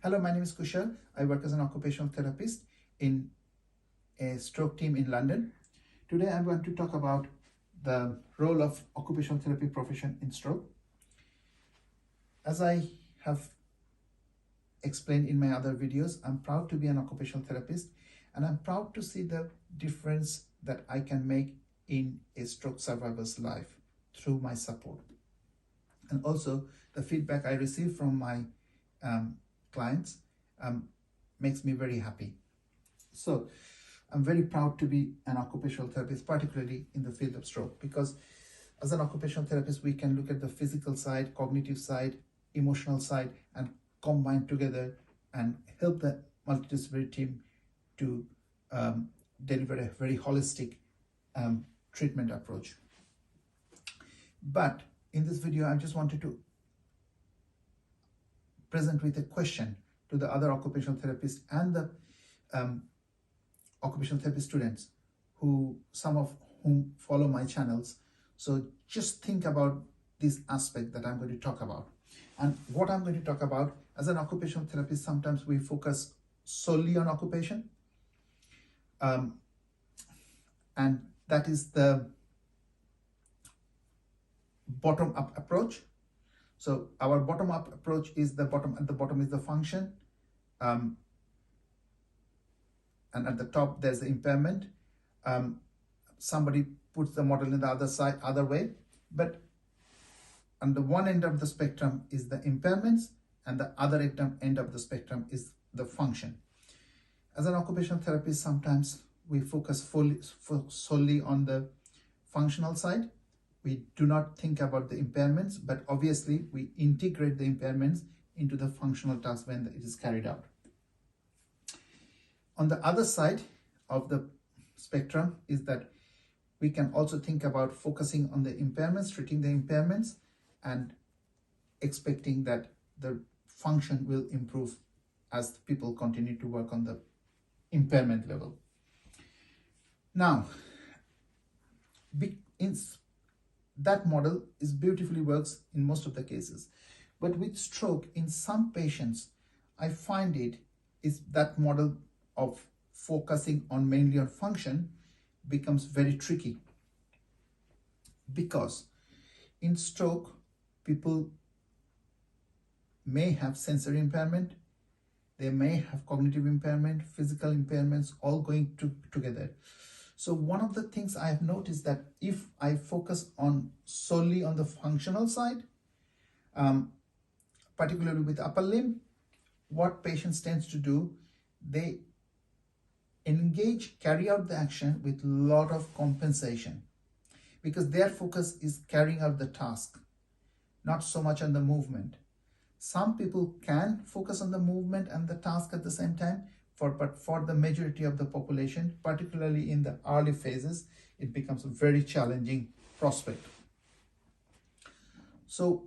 Hello, my name is Kushal. I work as an occupational therapist in a stroke team in London. Today I'm going to talk about the role of occupational therapy profession in stroke. As I have explained in my other videos, I'm proud to be an occupational therapist, and I'm proud to see the difference that I can make in a stroke survivor's life through my support. And also the feedback I receive from my clients makes me very happy. So I'm very proud to be an occupational therapist, particularly in the field of stroke, because as an occupational therapist, we can look at the physical side, cognitive side, emotional side, and combine together and help the multidisciplinary team to deliver a very holistic treatment approach. But in this video, I just wanted to present with a question to the other occupational therapists and the occupational therapy students, some of whom follow my channels. So just think about this aspect that I'm going to talk about. And what I'm going to talk about, as an occupational therapist, sometimes we focus solely on occupation. And that is the bottom-up approach. So our bottom-up approach is at the bottom is the function, and at the top there's the impairment. Somebody puts the model in the other way, but on the one end of the spectrum is the impairments, and the other end of the spectrum is the function. As an occupational therapist, sometimes we focus solely on the functional side. We do not think about the impairments, but obviously we integrate the impairments into the functional task when it is carried out. On the other side of the spectrum is that we can also think about focusing on the impairments, treating the impairments, and expecting that the function will improve as people continue to work on the impairment level. Now, that model beautifully works in most of the cases, but with stroke, in some patients, I find that model of focusing mainly on function becomes very tricky, because in stroke, people may have sensory impairment, they may have cognitive impairment, physical impairments, all going together. So one of the things I have noticed that if I focus solely on the functional side, particularly with upper limb, what patients tend to do, they carry out the action with a lot of compensation, because their focus is carrying out the task, not so much on the movement. Some people can focus on the movement and the task at the same time, but for the majority of the population, particularly in the early phases, it becomes a very challenging prospect. So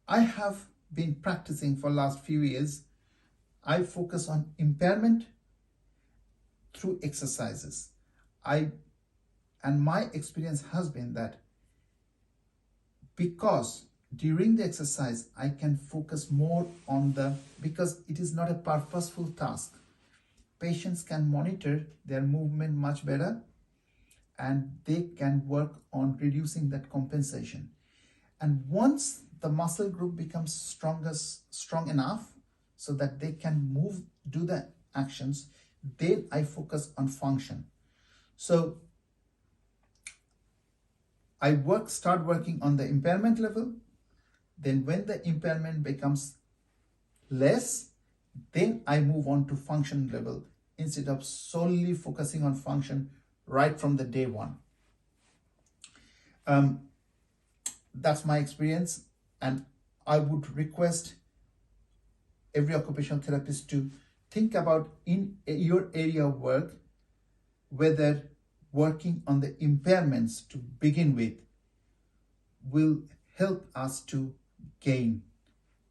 I have been practicing for the last few years. I focus on impairment through exercises. And my experience has been that because during the exercise, I can focus more on because it is not a purposeful task. Patients can monitor their movement much better, and they can work on reducing that compensation. And once the muscle group becomes strong enough so that they can do the actions, then I focus on function. So I start working on the impairment level. Then when the impairment becomes less, then I move on to function level instead of solely focusing on function right from the day one. That's my experience, and I would request every occupational therapist to think about in your area of work whether working on the impairments to begin with will help us to gain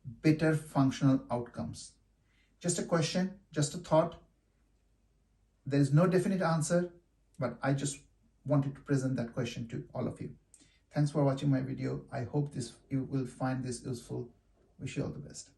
better functional outcomes. Just a question, just a thought. There is no definite answer, but I just wanted to present that question to all of you. Thanks for watching my video. I hope you will find this useful. Wish you all the best.